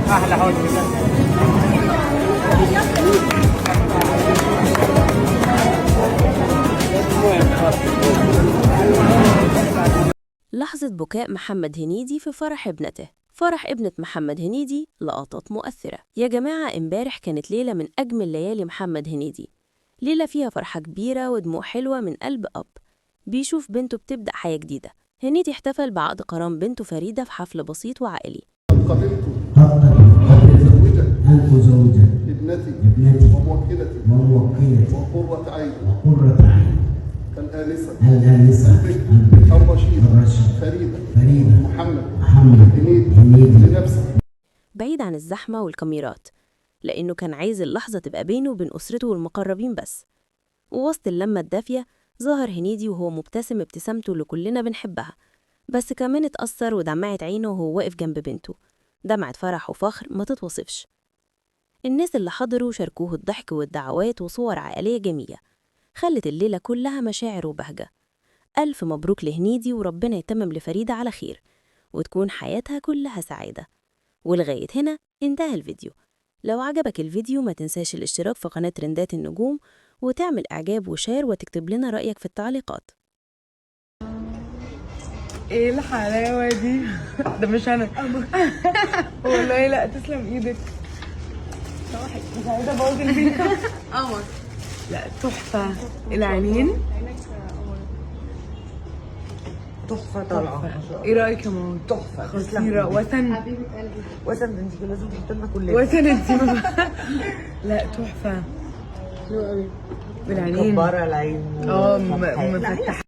احلى حزن. لحظة بكاء محمد هنيدي في فرح ابنته. فرح ابنة محمد هنيدي لقطات مؤثرة. يا جماعة امبارح كانت ليلة من أجمل ليالي محمد هنيدي، ليلة فيها فرحة كبيرة ودموع حلوة من قلب أب بيشوف بنته بتبدأ حياة جديدة. هنيدي احتفل بعقد قران بنته فريدة في حفل بسيط وعائلي. قبلت زوجة ابنتي وموكلتي وقرة عين الآنسة الرشيد فريدة محمد هنيدي لنفسه. بعيد عن الزحمة والكاميرات، لأنه كان عايز اللحظة تبقى بينه وبين أسرته والمقربين بس. ووسط اللمة الدافية ظهر هنيدي وهو مبتسم ابتسامته اللي كلنا بنحبها، بس كمان اتأثر ودمعت عينه وهو واقف جنب بنته، دمعة فرح وفخر ما تتوصفش. الناس اللي حضروا شاركوه الضحك والدعوات وصور عائلية جميلة خلت الليلة كلها مشاعر وبهجة. ألف مبروك لهنيدي، وربنا يتمم لفريدة على خير وتكون حياتها كلها سعادة. ولغاية هنا انتهى الفيديو. لو عجبك الفيديو ما تنساش الاشتراك في قناة ترندات النجوم وتعمل إعجاب وشير وتكتب لنا رأيك في التعليقات. ايه الحلاوة دي؟ ده مش انا والله. لا تسلم ايدك. مش عايزة ابوظ الميك اب. قمر. لا تحفة. العينين تحفة طالعة. ايه رأيك يا ماما؟ تحفة خطيرة. وسن وسن انت لازم تحط لنا كلنا. وسن انت. لا تحفة. حلوة قوي. بالعينين كبارة العين مفتحة.